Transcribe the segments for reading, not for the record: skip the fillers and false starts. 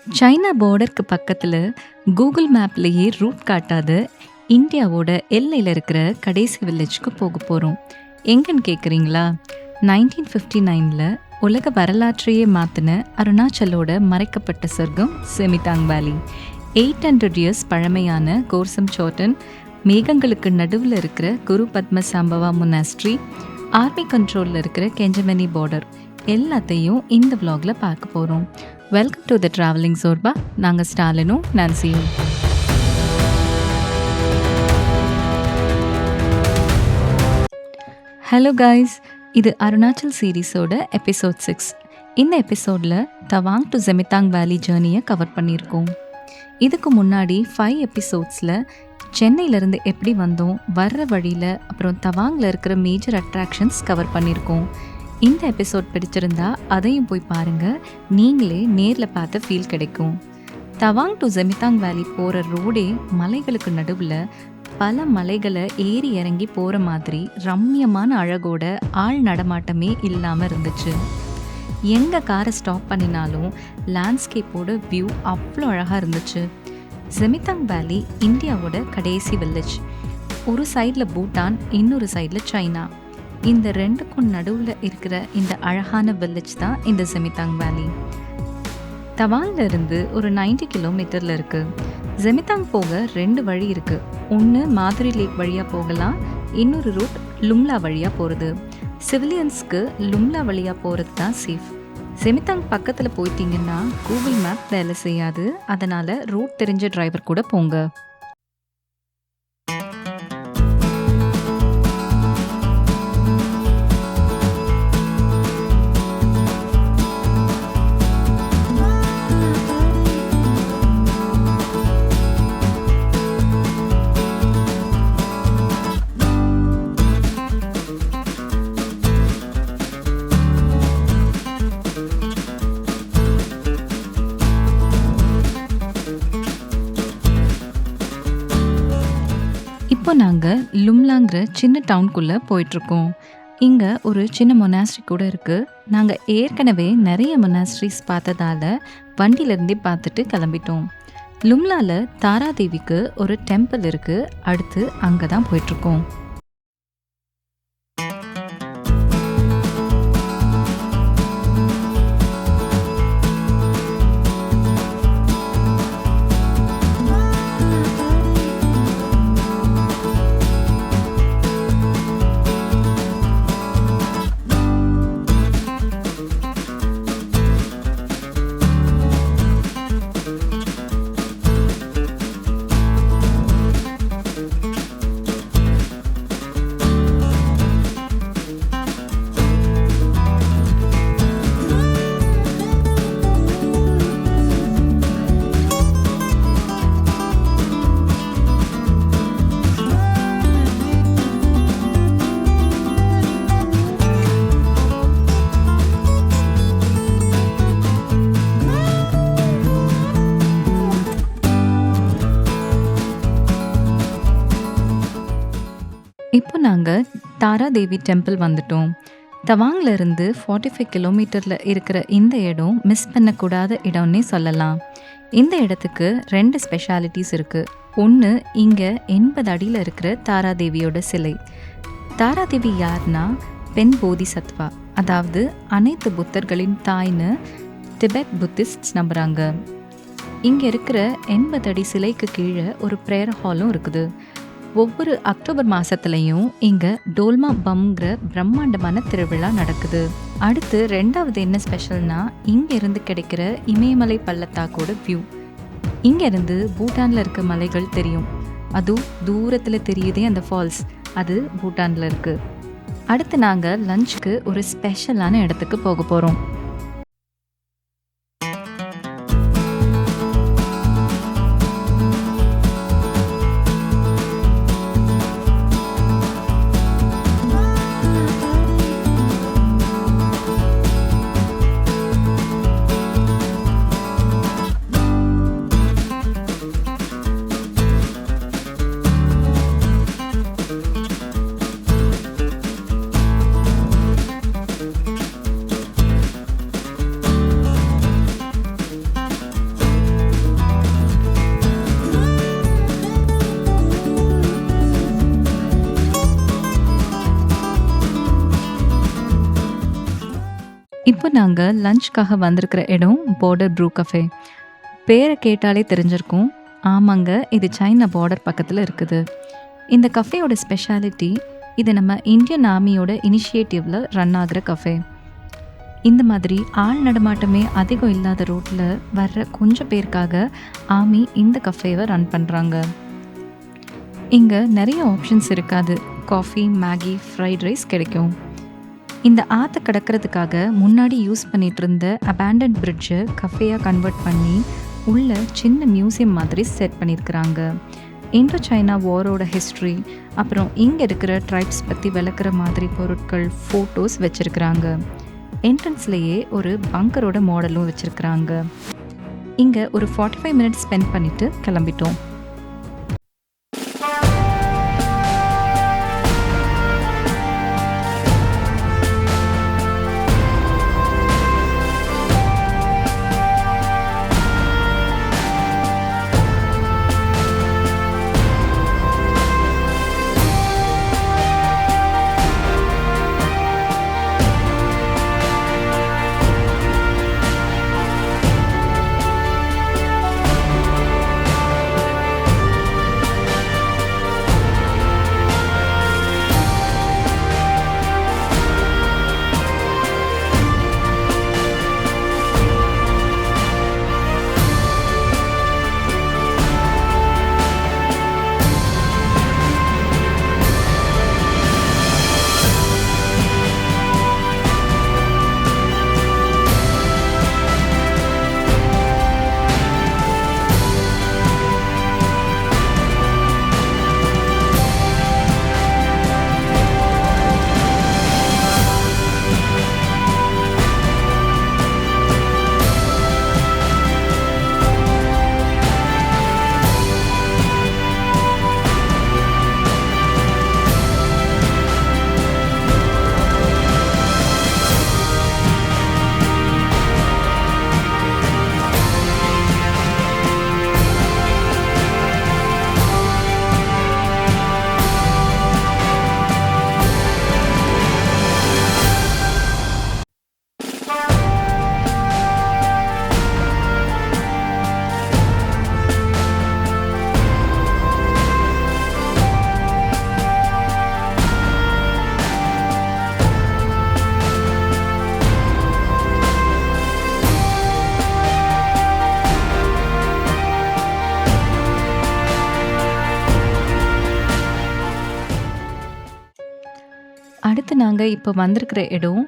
China பார்டருக்கு பக்கத்துல Google மேப்லயே root காட்டாத இந்தியாவோட எல்லையில இருக்கிற கடைசி வில்லேஜ்க்கு போக போறோம். எங்கன்னு கேக்குறீங்களா? 1959ல உலக வரலாற்றையே மாத்தின அருணாச்சலோட மறைக்கப்பட்ட சொர்க்கம் செமிதாங் வேலி. 800 இயர்ஸ் பழமையான கோர்சம் சோட்டன், மேகங்களுக்கு நடுவில் இருக்கிற குரு பத்ம சாம்பவா மொனாஸ்ட்ரி, ஆர்மி கண்ட்ரோலில் இருக்கிற கெஞ்சமனி பார்டர் எல்லாத்தையும் இந்த vlogல பார்க்க போகிறோம். Welcome to the travelling Zorba. நாங்கள் ஸ்டாலினும் நான்சியும். ஹலோ கைஸ், இது அருணாச்சல் சீரீஸோட எபிசோட் 6. இந்த எபிசோடில் தவாங் டு செமிதாங் வேலி ஜேர்னியை கவர் பண்ணியிருக்கோம். இதுக்கு முன்னாடி 5 எபிசோட்ஸில் சென்னையிலேருந்து எப்படி வந்தோம், வர்ற வழியில், அப்புறம் தவாங்கில் இருக்கிற மேஜர் அட்ராக்ஷன்ஸ் கவர் பண்ணியிருக்கோம். இந்த எபிசோட் பிடிச்சிருந்தா அதையும் போய் பாருங்கள், நீங்களே நேரில் பார்த்த ஃபீல் கிடைக்கும். தவாங் டு செமிதாங் வேலி போகிற ரோடே மலைகளுக்கு நடுவில் பல மலைகளை ஏறி இறங்கி போகிற மாதிரி ரம்மியமான அழகோட ஆள் நடமாட்டமே இல்லாமல் இருந்துச்சு. எங்கே காரை ஸ்டாப் பண்ணினாலும் லேண்ட்ஸ்கேப்போட வியூ அவ்வளோ அழகாக இருந்துச்சு. செமிதாங் வேலி இந்தியாவோட கடைசி வில்லேஜ். ஒரு சைடில் பூட்டான், இன்னொரு சைடில் சைனா. இந்த ரெண்டுக்கும் நடுவில் இருக்கிற இந்த அழகான வில்லேஜ் தான் இந்த செமிதாங் வேலி. தவாங்ல இருந்து ஒரு 90 கிலோமீட்டரில் இருக்குது. செமிதாங் போக 2 வழி இருக்குது. ஒன்று மாதுரி லேக் வழியாக போகலாம், இன்னொரு ரூட் லும்லா வழியாக போகிறது. சிவிலியன்ஸ்க்கு லும்லா வழியாக போகிறது தான் சேஃப். செமிதாங் பக்கத்தில் போயிட்டீங்கன்னா கூகுள் மேப் வேலை செய்யாது, அதனால் ரூட் தெரிஞ்ச டிரைவர் கூட போங்க. இப்போ நாங்கள் லும்லாங்கிற சின்ன டவுனுக்குள்ளே போயிட்டுருக்கோம். இங்கே ஒரு சின்ன மொனாஸ்ட்ரி கூட இருக்குது. நாங்கள் ஏற்கனவே நிறைய மொனாஸ்ட்ரிஸ் பார்த்ததால வண்டியிலேருந்தே பார்த்துட்டு கிளம்பிட்டோம். லும்லாவில் தாராதேவிக்கு ஒரு டெம்பிள் இருக்குது. அடுத்து அங்கே தான் போயிட்டுருக்கோம். இப்போ நாங்கள் தாராதேவி டெம்பிள் வந்துட்டோம். தவாங்ல இருந்து 45 கிலோமீட்டரில் இருக்கிற இந்த இடம் மிஸ் பண்ணக்கூடாத இடம்னே சொல்லலாம். இந்த இடத்துக்கு 2 ஸ்பெஷாலிட்டிஸ் இருக்குது. ஒன்று, இங்கே 80 அடியில் இருக்கிற தாராதேவியோட சிலை. தாராதேவி யார்னா பெண் போதிசத்வா, அதாவது அனைத்து புத்தர்களின் தாய்னு திபெத் புத்திஸ்ட் நம்புகிறாங்க. இங்கே இருக்கிற 80 அடி சிலைக்கு கீழே ஒரு ப்ரேயர் ஹாலும் இருக்குது. ஒவ்வொரு அக்டோபர் மாதத்துலையும் இங்கே டோல்மா பம்ங்கிற பிரம்மாண்டமான திருவிழா நடக்குது. அடுத்து 2வது என்ன ஸ்பெஷல்னா, இங்கே இருந்து கிடைக்கிற இமயமலை பள்ளத்தாக்கோட வியூ. இங்கேருந்து பூட்டானில் இருக்க மலைகள் தெரியும். அதுவும் தூரத்தில் தெரியுதே அந்த ஃபால்ஸ், அது பூட்டானில் இருக்குது. அடுத்து நாங்கள் லஞ்சுக்கு ஒரு ஸ்பெஷலான இடத்துக்கு போக போகிறோம். நாங்கள் லஞ்ச்காக வந்திருக்கிற இடம் பார்டர் ப்ரூ கஃபே. பேரை கேட்டாலே தெரிஞ்சிருக்கும். ஆமாங்க, இது சைனா பார்டர் பக்கத்தில் இருக்குது. இந்த கஃபேயோட ஸ்பெஷாலிட்டி, இது நம்ம இந்தியன் ஆர்மியோட இனிஷியேட்டிவில் ரன் ஆகிற கஃபே. இந்த மாதிரி ஆள் நடமாட்டமே அதிகம் இல்லாத ரோட்டில் வர்ற கொஞ்சம் பேருக்காக ஆர்மி இந்த கஃபேவை ரன் பண்ணுறாங்க. இங்கே நிறைய ஆப்ஷன்ஸ் இருக்காது. காஃபி, மேகி, ஃப்ரைட் ரைஸ் கிடைக்கும். இந்த ஆற்றை கடக்கிறதுக்காக முன்னாடி யூஸ் பண்ணிகிட்டு இருந்த அபேண்டன்ட் பிரிட்ஜை கஃபேயாக கன்வெர்ட் பண்ணி உள்ள சின்ன மியூசியம் மாதிரி செட் பண்ணியிருக்கிறாங்க. இந்தோ சைனா வாரோட ஹிஸ்ட்ரி, அப்புறம் இங்கே இருக்கிற ட்ரைப்ஸ் பற்றி விளக்குற மாதிரி பொருட்கள், ஃபோட்டோஸ் வச்சுருக்கிறாங்க. என்ட்ரன்ஸ்லேயே ஒரு பங்கரோட மாடலும் வச்சுருக்கிறாங்க. இங்கே ஒரு 45 மினிட்ஸ் ஸ்பெண்ட் பண்ணிவிட்டு கிளம்பிட்டோம். அடுத்து நாங்கள் இப்போ வந்திருக்கிற இடம்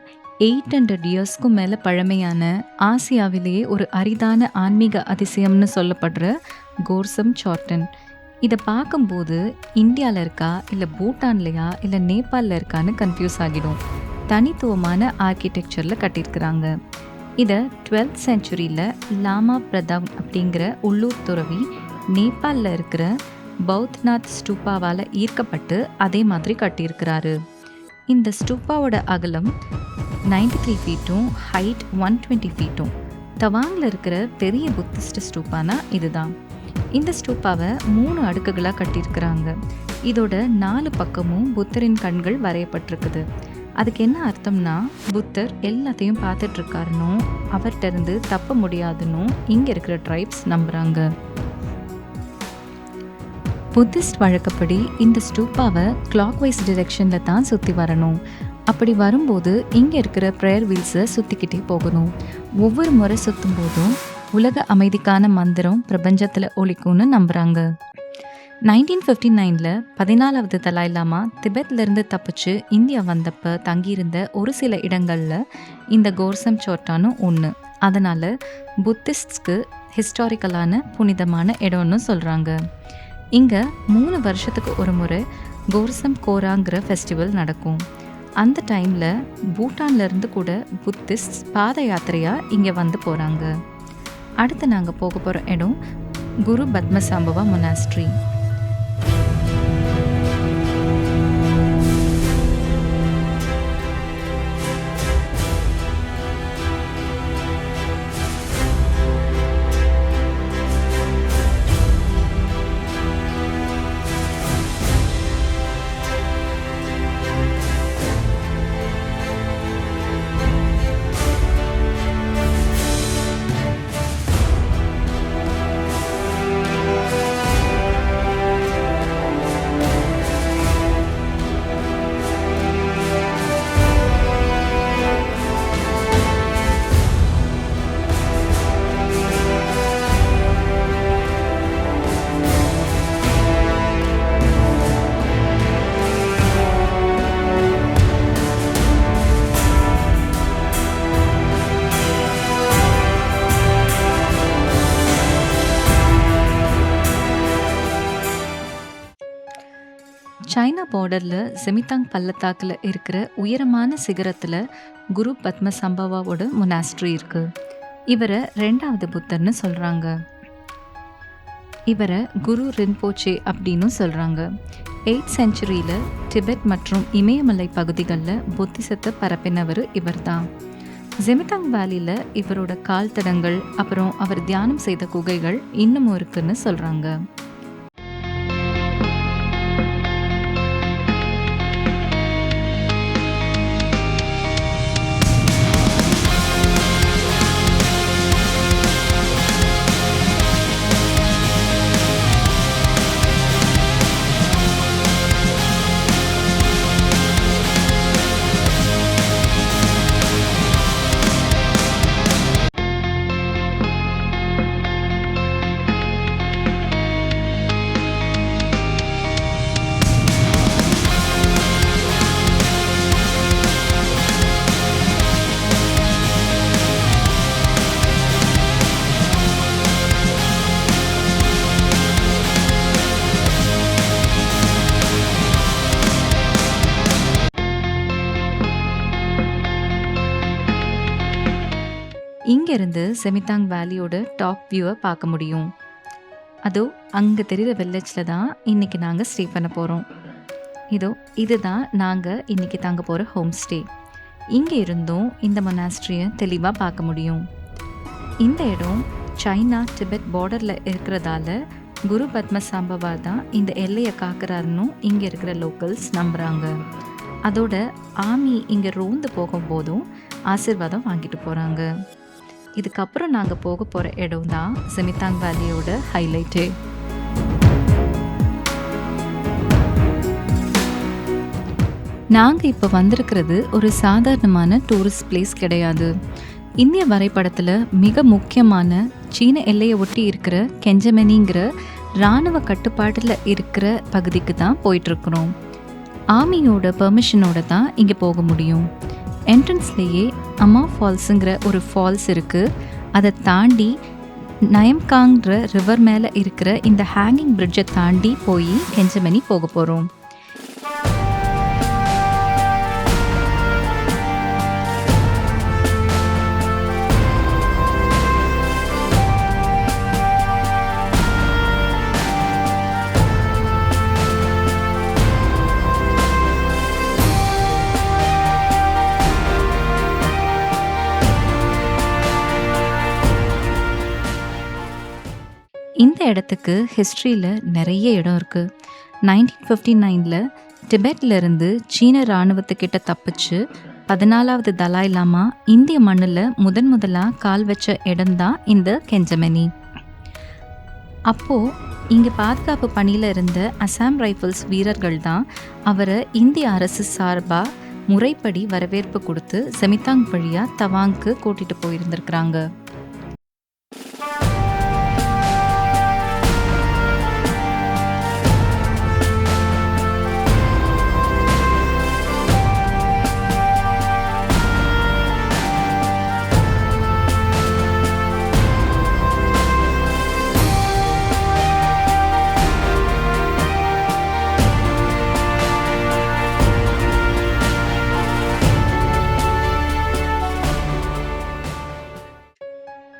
800 இயர்ஸ்க்கும் மேலே பழமையான, ஆசியாவிலேயே ஒரு அரிதான ஆன்மீக அதிசயம்னு சொல்லப்படுற கோர்சம் சார்டன். இதை பார்க்கும்போது இந்தியாவில் இருக்கா, இல்லை பூட்டான்லையா, இல்லை நேபாளில் இருக்கான்னு கன்ஃபியூஸ் ஆகிடும். தனித்துவமான ஆர்கிடெக்சரில் கட்டியிருக்கிறாங்க. இதை 12th செஞ்சுரியில் லாமா பிரதாப் அப்படிங்கிற உள்ளூர் துறவி நேபாளில் இருக்கிற பௌத்நாத் ஸ்டூப்பாவால் ஈர்க்கப்பட்டு அதே மாதிரி கட்டியிருக்கிறாரு. இந்த ஸ்டூப்பாவோட அகலம் 93 ஃபீட்டும் ஹைட் 120 ஃபீட்டும். தவாங்கில் இருக்கிற பெரிய புத்திஸ்ட் ஸ்டூப்பானா இதுதான். இந்த ஸ்டூப்பாவை 3 அடுக்குகளாக கட்டியிருக்கிறாங்க. இதோட 4 பக்கமும் புத்தரின் கண்கள் வரையப்பட்டிருக்குது. அதுக்கு என்ன அர்த்தம்னா, புத்தர் எல்லாத்தையும் பார்த்துட்ருக்காருன்னும் அவர்கிட்ட இருந்து தப்ப முடியாதுன்னும் இங்கே இருக்கிற ட்ரைப்ஸ் நம்புகிறாங்க. புத்திஸ்ட் வழக்கப்படி இந்த ஸ்டூப்பாவை கிளாக்வைஸ் டிரெக்ஷனில் தான் சுற்றி வரணும். அப்படி வரும்போது இங்கே இருக்கிற ப்ரேயர் வீல்ஸை சுற்றிக்கிட்டே போகணும். ஒவ்வொரு முறை சுற்றும் போதும் உலக அமைதிக்கான மந்திரம் பிரபஞ்சத்தில் ஒலிக்கும்னு நம்புகிறாங்க. 1959 14வது தலாய் லாமா திபெத்லேருந்து தப்பிச்சு இந்தியா வந்தப்போ தங்கியிருந்த ஒரு சில இடங்களில் இந்த கோர்சம் சோட்டானும் ஒன்று. அதனால் புத்திஸ்ட்ஸ்க்கு ஹிஸ்டாரிக்கலான புனிதமான இடம்னு சொல்கிறாங்க. இங்கே 3 வருஷத்துக்கு ஒரு முறை கோர்சம் கோராங்கிற ஃபெஸ்டிவல் நடக்கும். அந்த டைமில் பூட்டான்லேருந்து கூட புத்திஸ்ட் பாத யாத்திரையாக இங்கே வந்து போகிறாங்க. அடுத்து நாங்கள் போக போகிற இடம் குரு பத்மசாம்பவா மொனாஸ்ட்ரி. சைனா பார்டரில் செமித்தாங் பள்ளத்தாக்கில் இருக்கிற உயரமான சிகரத்தில் குரு பத்ம சம்பவாவோட மொனாஸ்ட்ரி இருக்குது. இவரை 2வது புத்தர்னு சொல்கிறாங்க. இவரை குரு ரின்போச்சே அப்படின்னு சொல்கிறாங்க. 8th செஞ்சுரியில் டிபெட் மற்றும் இமயமலை பகுதிகளில் புத்திசத்தை பரப்பினவர் இவர் தான். செமித்தாங் வேலியில் இவரோட கால் தடங்கள் அப்புறம் அவர் தியானம் செய்த குகைகள் இன்னமும் இருக்குன்னு சொல்கிறாங்க. இங்கேருந்து செமித்தாங் வேலியோட டாப் வியூவை பார்க்க முடியும். அதோ அங்கே தெரிகிற வில்லேஜில் தான் இன்றைக்கி நாங்கள் ஸ்டே பண்ண போகிறோம். இதுதான் நாங்கள் இன்றைக்கி தங்க போகிற ஹோம் ஸ்டே. இங்கே இருந்தும் இந்த மொனாஸ்ட்ரியை தெளிவாக பார்க்க முடியும். இந்த இடம் சைனா டிபெட் பார்டரில் இருக்கிறதால குரு பத்ம சம்பவா தான் இந்த எல்லையை காக்கிறாருன்னு இங்கே இருக்கிற லோக்கல்ஸ் நம்புகிறாங்க. அதோட ஆமி இங்கே ரோந்து போகும்போதும் ஆசீர்வாதம் வாங்கிட்டு போகிறாங்க. இதுக்கப்புறம் நாங்கள் போக போகிற இடம் தான் செமித்தாங் வேலியோட ஹைலைட்டே. நாங்கள் இப்போ வந்திருக்கிறது ஒரு சாதாரணமான டூரிஸ்ட் பிளேஸ் கிடையாது. இந்திய வரைபடத்தில் மிக முக்கியமான சீன எல்லையை ஒட்டி இருக்கிற கெஞ்சமெனிங்கிற இராணுவ கட்டுப்பாட்டில் இருக்கிற பகுதிக்கு தான் போயிட்டுருக்குறோம். ஆர்மியோட பெர்மிஷனோட தான் இங்கே போக முடியும். என்ட்ரன்ஸ்லேயே அம்மா ஃபால்ஸுங்கிற ஒரு ஃபால்ஸ் இருக்குது. அதை தாண்டி நயம்காங்கிற ரிவர் மேலே இருக்கிற இந்த ஹேங்கிங் பிரிட்ஜை தாண்டி போய் கெஞ்சமெனி போக போகிறோம். இந்த இடத்துக்கு ஹிஸ்ட்ரியில் நிறைய இடம் இருக்குது. 1959 டிபெட்லேருந்து சீன இராணுவத்துக்கிட்ட தப்பிச்சு 14வது தலாய் லாமா இந்திய மண்ணில் முதலாக கால் வச்ச இடம்தான் இந்த கெஞ்சமெனி. அப்போது இங்கே பாதுகாப்பு பணியில் இருந்த அசாம் ரைஃபிள்ஸ் வீரர்கள் தான் அவரை இந்திய அரசு சார்பாக முறைப்படி வரவேற்பு கொடுத்து செமித்தாங் வழியாக தவாங்க்கு கூட்டிகிட்டு போயிருந்திருக்கிறாங்க.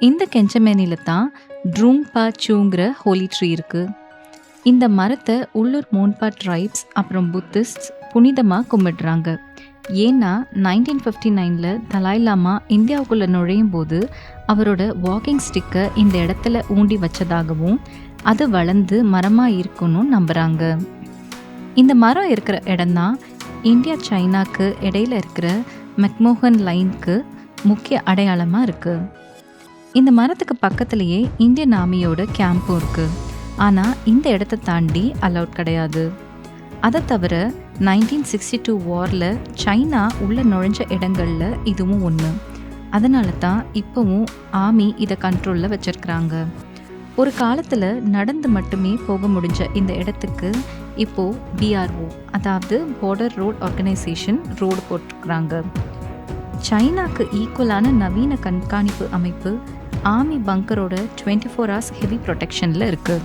இந்த கெஞ்சமெனியில் தான் ட்ரூங் பா சூங்கிற ஹோலி ட்ரீ இருக்குது. இந்த மரத்தை உள்ளூர் மோன்பா ட்ரைப்ஸ் அப்புறம் புத்திஸ்ட் புனிதமாக கும்பிடுறாங்க. ஏன்னா 1959 தலாய் லாமா இந்தியாவுக்குள்ளே நுழையும் போது அவரோட வாக்கிங் ஸ்டிக்கை இந்த இடத்துல ஊண்டி வச்சதாகவும் அது வளர்ந்து மரமாக இருக்குன்னு நம்புகிறாங்க. இந்த மரம் இருக்கிற இடம்தான் இந்தியா சைனாக்கு இடையில இருக்கிற மெக்மோகன் லைனுக்கு முக்கிய அடையாளமாக இருக்குது. இந்த மரத்துக்கு பக்கத்துலேயே இந்தியன் ஆர்மியோட கேம்பும் இருக்குது. ஆனால் இந்த இடத்த தாண்டி அலவுட் கிடையாது. அதை தவிர 1962 வாரில் சைனா உள்ளே நுழைஞ்ச இடங்களில் இதுவும் ஒன்று. அதனால தான் இப்போவும் ஆர்மி இதை கண்ட்ரோலில் வச்சுருக்குறாங்க. ஒரு காலத்தில் நடந்து மட்டுமே போக முடிஞ்ச இந்த இடத்துக்கு இப்போது BRO அதாவது பார்டர் ரோட் ஆர்கனைசேஷன் ரோடு போட்டிருக்கிறாங்க. சைனாக்கு ஈக்குவலான நவீன கண்காணிப்பு அமைப்பு ஆர்மி பங்கரோட 24 hours ஹெவி ப்ரொடெக்ஷனில் இருக்குது.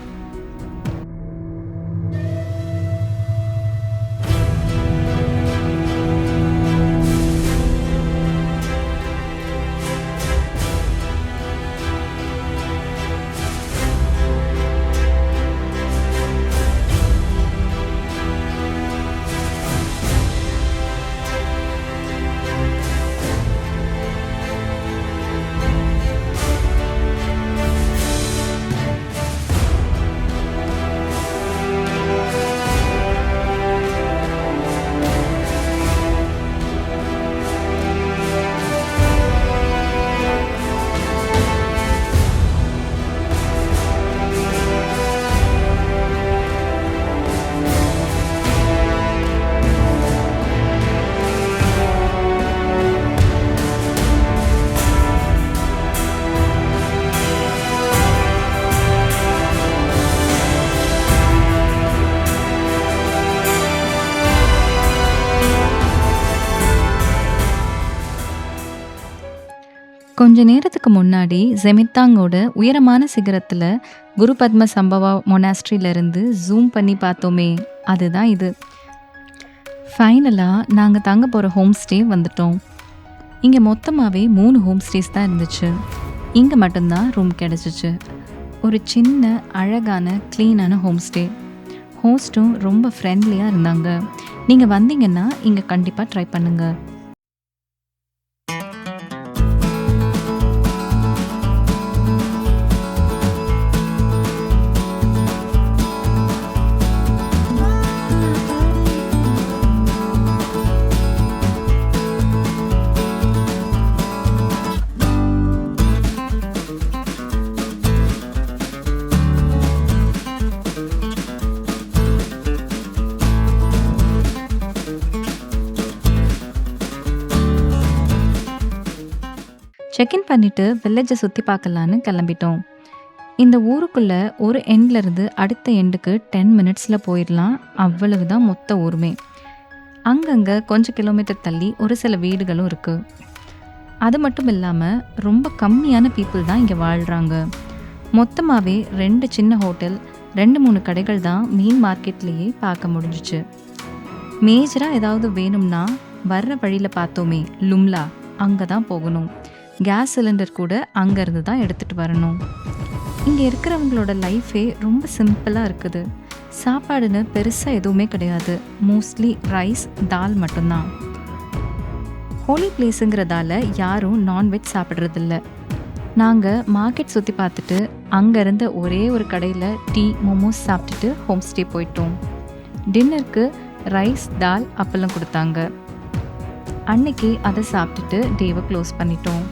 கொஞ்ச நேரத்துக்கு முன்னாடி ஜெமித்தாங்கோட உயரமான சிகரத்தில் குரு பத்ம சம்பவா மொனாஸ்ட்ரியிலேருந்து ஜூம் பண்ணி பார்த்தோமே, அதுதான் இது. ஃபைனலாக நாங்கள் தங்க போகிற ஹோம் ஸ்டே வந்துட்டோம். இங்கே மொத்தமாகவே 3 ஹோம் ஸ்டேஸ் தான் இருந்துச்சு. இங்கே மட்டும்தான் ரூம் கிடச்சிச்சு. ஒரு சின்ன அழகான க்ளீனான ஹோம் ஸ்டே. ஹோஸ்ட்டும் ரொம்ப ஃப்ரெண்ட்லியாக இருந்தாங்க. நீங்கள் வந்தீங்கன்னா இங்கே கண்டிப்பாக ட்ரை பண்ணுங்கள். செக்இன் பண்ணிவிட்டு வில்லேஜை சுற்றி பார்க்கலான்னு கிளம்பிட்டோம். இந்த ஊருக்குள்ளே ஒரு எண்ட்லேருந்து அடுத்த எண்டுக்கு 10 மினிட்ஸில் போயிடலாம். அவ்வளவு தான் மொத்த ஊருமே. அங்கங்கே கொஞ்சம் கிலோமீட்டர் தள்ளி ஒரு சில வீடுகளும் இருக்குது. அது மட்டும் இல்லாமல் ரொம்ப கம்மியான பீப்புள் தான் இங்கே வாழ்கிறாங்க. மொத்தமாகவே 2 சின்ன ஹோட்டல், 2-3 கடைகள் தான் மெயின் மார்க்கெட்லேயே பார்க்க முடிஞ்சிச்சு. மேஜராக ஏதாவது வேணும்னா வர்ற வழியில் பார்த்தோமே லும்லா, அங்கே தான் போகணும். கேஸ் சிலிண்டர் கூட அங்கேருந்து தான் எடுத்துகிட்டு வரணும். இங்கே இருக்கிறவங்களோட லைஃபே ரொம்ப சிம்பிளாக இருக்குது. சாப்பாடுன்னு பெருசாக எதுவுமே கிடையாது. மோஸ்ட்லி ரைஸ், தால் மட்டும்தான். ஹோலி பிளேஸுங்கிறதால யாரும் நான்வெஜ் சாப்பிட்றதில்ல. நாங்கள் மார்க்கெட் சுற்றி பார்த்துட்டு அங்கே இருந்த ஒரே ஒரு கடையில் டீ, மோமோஸ் சாப்பிட்டுட்டு ஹோம் ஸ்டே போயிட்டோம். டின்னருக்கு ரைஸ், தால், அப்பளம் கொடுத்தாங்க. அன்னைக்கு அதை சாப்பிட்டுட்டு டேவை க்ளோஸ் பண்ணிட்டோம்.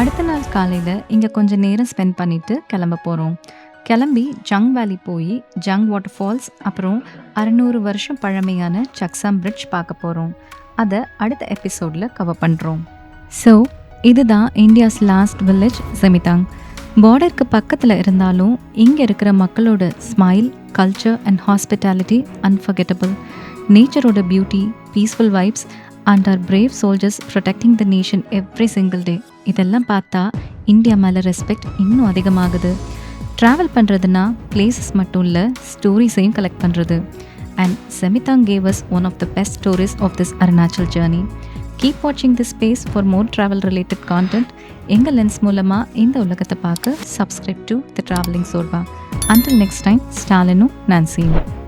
அடுத்த நாள் காலையில் இங்கே கொஞ்சம் நேரம் ஸ்பெண்ட் பண்ணிவிட்டு கிளம்ப போகிறோம். கிளம்பி ஜங் வேலி போய் ஜங் வாட்டர் ஃபால்ஸ், அப்புறம் 600 வருஷம் பழமையான சக்சாம் பிரிட்ஜ் பார்க்க போகிறோம். அதை அடுத்த எபிசோடில் கவர் பண்ணுறோம். ஸோ இதுதான் இந்தியாஸ் லாஸ்ட் வில்லேஜ் ஜெமித்தாங். பார்டருக்கு பக்கத்தில் இருந்தாலும் இங்கே இருக்கிற மக்களோட smile, culture and hospitality unforgettable. நேச்சரோட beauty, peaceful vibes and our brave soldiers protecting the nation every single day. இதெல்லாம் பார்த்தா இந்தியா மேலே ரெஸ்பெக்ட் இன்னும் அதிகமாகுது. ட்ராவல் பண்ணுறதுனா பிளேசஸ் மட்டும் இல்லை, ஸ்டோரிஸையும் கலெக்ட் பண்ணுறது. And Semitang gave us one of the best stories of this Arunachal journey. Keep watching this space for more travel related content. எங்கள் லென்ஸ் மூலமாக இந்த உலகத்தை பார்க்க subscribe to The Traveling Sorba. Until next time, ஸ்டாலினும் நான்சியும்.